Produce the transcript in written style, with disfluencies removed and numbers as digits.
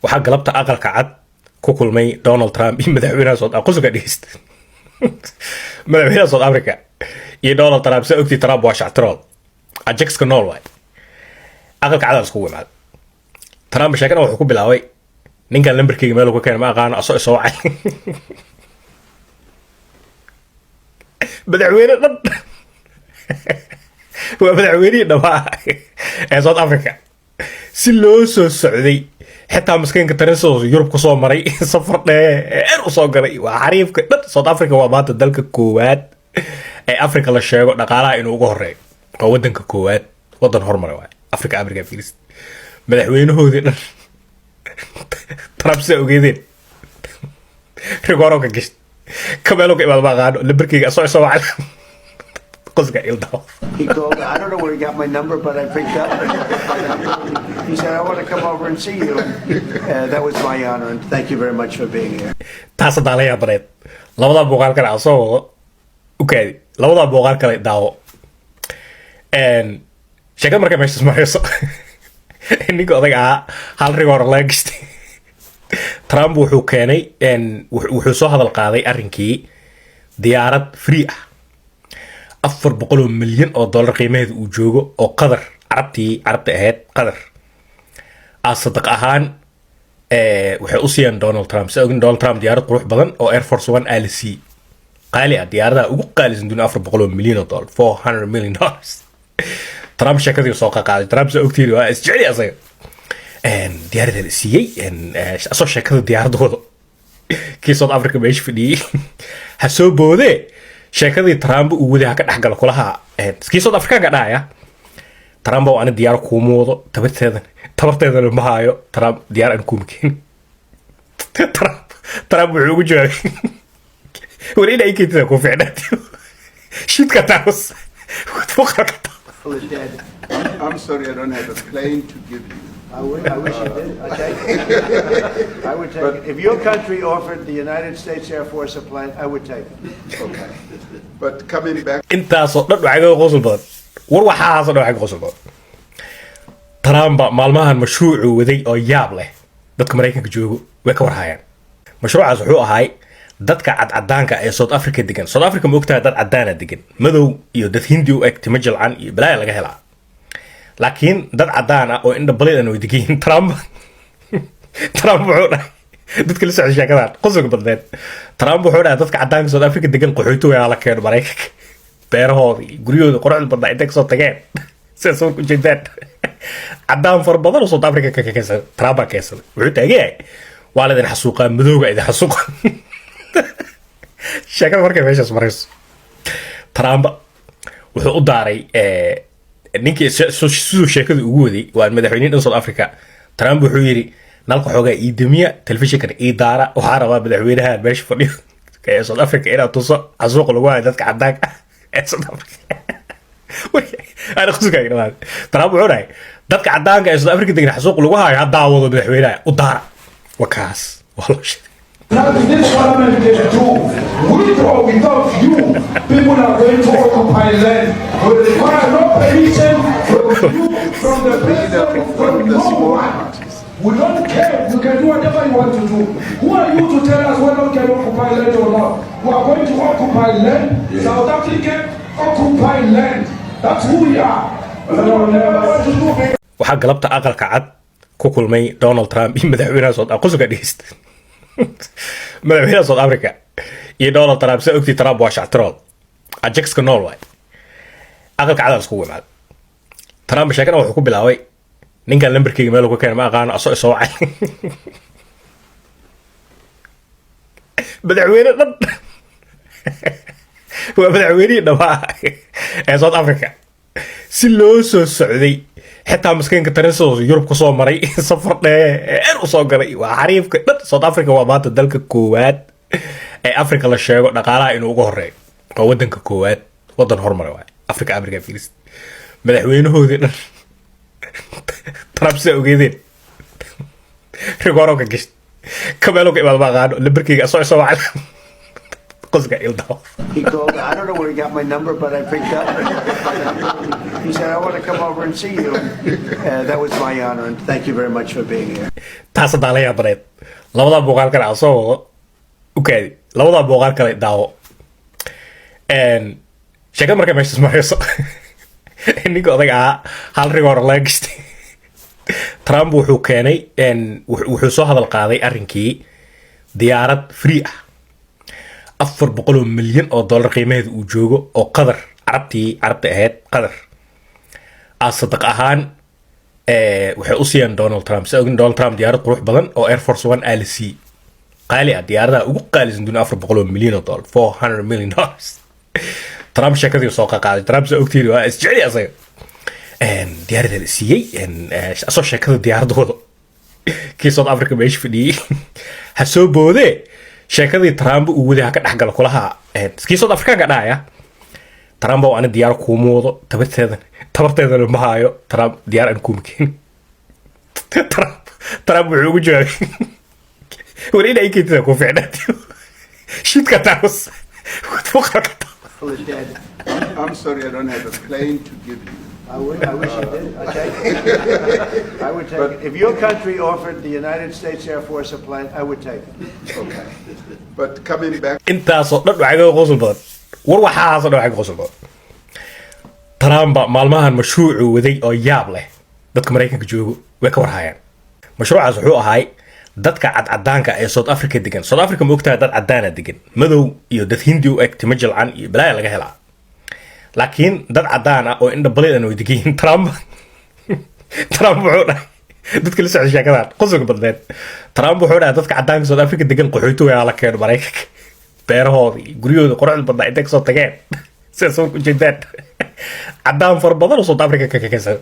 waxaa galabta aqalka cad ku kulmay Donald Trump iyo madaxweynaha South madaxweynaha South Africa iyo Donald Trump sa ogtii Trump waa shactirood ajax ka nool waay aqalka cad isku yimaad Trump sheekada wuxuu ku bilaabay ninkan lambarkayga meel uu ka keenay ma aqaan asoo soo wacay madaxweyne dhan waa madaxweynihii dhabaa ee South Africa si loo soo socday حتى مسكين كترسو يوروب كسو مري سفر دheer soo galay waa xariifka dad South Africa waa maanta dalka koowaad ee Africa la sheego dhaqaalaha inuu ugu horeeyo oo wadanka koowaad wadan horumar waay Africa fiiris madaxweynahoodii dhan Trump soo ogeedeen rigoro ka gashay kameelo ka imaad maqaano lambarkayga soo wacay qosga ildaw He called. I don't know where he got my number, but I picked up. He said, "I want to come over and see you." That was my honor, and thank you very much for being here. taas dalaya bareed labada boqol kale asoo okay labada boqol kale daawo sheekada markay meesha marayso ninka odaga hal rigoor la gastay Trump wuxuu keenay wuxuu soo hadal qaaday arrinkii diyaarad free ah $400 milyan oo dollar qiimaheedu uu joogo oo qadar carabta ahayd qadar asadaq ahaan waxay u siiyeen Donald Trump Donald Trump diyaarad qurux badan oo Air Force One LC qaali ah diyaaradaha ugu qaalisan dunida $400 milyan oo dollar $400 million Trump sheekadii soo qaaday Trump soo ogtiiri waa isjecel asaga diyaarada la siiyay asoo sheekada diyaaradooda kii South Africa meesha fadhiyay ha soo boodee sheekadii Trump uu wada ka dhaxgal kulaha kii South Africa ka dhaya Trump oo aan diyaar ku moodo tabarteeda ma hayo Trump diyaar aan ku mkin Trump wuxuu ugu jawaabay wali inay kiita ku fiicnaato shit ka taas I'm sorry, I don't have a plane to give you. I wish you did. I would take it. If your country offered the United States Air Force a plane, I would take it. Okay. But coming back, intaasoo dhan waxaa ka qosol badan war waxaasoo dhan waxaa ka qosol badan Trump maalmahan mashruucu waday oo yaab leh dadka Mareykanka joogo way ka warhayaan mashruucaas wuxuu ahay dadka cadcadaanka ee South Africa degan South Africa ma ogtahay dad cadaan degan madow iyo dad hindi u eg timo jalcan iyo balaa laga helaa laakiin dad cadaan ah oo indha baleed aan weydiin Trump wuxuu dhahay dadka la socda sheekadan qosolka badneed Trump wuxuu dhahay dadka cadaanka South Africa degan qaxooto waa la keenay Mareykanka beerahoodii guryahooda quruxda badnaa intay soo tageen sidaas oo ku jeedaan cadaan far badan oo South Africa ka keenay Trump ka keenay wuxuu taagay waa la idin xasuuqaa madowga idin xasuuqa sheekada markay meeshaas marayso Trump wuxuu u daaray ninkii soo sheekada ugu waday waa madaxweynaha South Africa Trump wuxuu yiri nalka xogaa idamiya telefishinka idaara waxa rabaa madaxweynaha meesha fadhiyo ee South Africa inuu tuso xasuuq lagu hayo dadka cadaanka ee South Africa ana xusuuska inaa Trump wuxuu dhahay dadka cadaanka ee South Africa degan xasuuq lagu hayo daawado madaxweynaha u daara wakaas waa loo sheegay Now this parliament can do with or without you, people are going to occupy land. Will require no permission from you, from the president, from no one. We don't care. You can do whatever you want to do. Who are you to tell us whether we can occupy land or not? We are going to occupy land. Yeah. South Africa occupy land. That's who we are. waxaa galabta aqalka cad ku kulmay Donald Trump iyo madaxweynaha South Africa iyo Donald Trump sa ogtii Trump waa shactirood ajax ka nool waay aqalka cad isku yimaad Trump sheekada wuxuu ku bilaabay ninkan lambarkayga meel uu ka keenay ma aqaan asoo soo wacay madaxweyne dhan waa madaxweynihii dhabaa ee South Africa si loo soo socday حتى مسكين كترسو يوروب كسو مري سفر دheer soo galay waa xariifka dad South Africa waa maanta dalka koowaad ee Africa la sheego dhaqaalaha inuu ugu horeeyo oo wadanka koowaad wadan horumar waay Africa fiiris madaxweynahoodii dhan Trump soo ogeedeen rigoro ka gashay kameelo ka imaad maqaano lambarkayga soo wacay qosga ildaw He called. I don't know where he got my number, but I picked up. He said, I want to come over and see you. That was my honor, and thank you very much for being here. taas hadaa la yaabaneed labadaa muuqaal kale aan soo wado u kaadi labadaa muuqaal kale daawo sheekada markay meeshas marayso ninka odag ahaa hal rigoor laga gashtay trump wuxuu keenay wuxuu soo hadal qaaday arrinkii diyaarad free ah 400 milyan oo dollar qiimaheedu uu joogo oo qadar carabta ahayd qadar sadaq ahaan waxay u siiyeen Donald Trump Donald Trump diyaarad qurux badan oo Air Force One LC qaali ah diyaaradaha ugu qaalisan dunida 400 milyan oo dollar $400 million Trump sheekadii soo qaaday Trump soo ogtiiri waa isjecel asaga diyaaradda la siiyey asoo sheekada diyaaradooda kii South Africa meesha fadhiyey ha soo boodee sheekadii Trump uu wadaha ka dhaxgal kulaha kii South Africa ka dhacaya Trump oo aan diyaar ku moodo tabarteeda ma hayo Trump diyaar aan ku mkin Trump wuxuu ugu jawaabay wali inay kiita ku fiicnaato shidka taas I'm sorry, I don't have a plane to give you. I wish you did. I'd take it. I would take it. If your country offered the United States Air Force a plane, I would take it. Okay. But coming back, intaasoo dhan waxaa ga qosol badan war waxaasoo dhan waxaa ga qosol badan Trump maalmahan mashruucu waday oo yaab leh dadka Mareykanka joogo way ka warhayaan mashruucaas wuxuu ahay dadka cadcadaanka ee South Africa degan South Africa ma ogtahay dad cadaana degan madow iyo dad hindi u eg timo jilcan iyo balaa laga helaa laakiin dad cadaan ah oo indha baleedan way degan Trump wuxuu dhahay dadka la socda sheekadan qosolka badneed Trump wuxuu dhahay dadka cadaanka South Africa degan qaxooto waa la keenay Mareykanka beerahooda guriyooda quruxda badnaa intay soo tageen sida soo ku jeedaan cadaan far badan oo South Africa ka keensan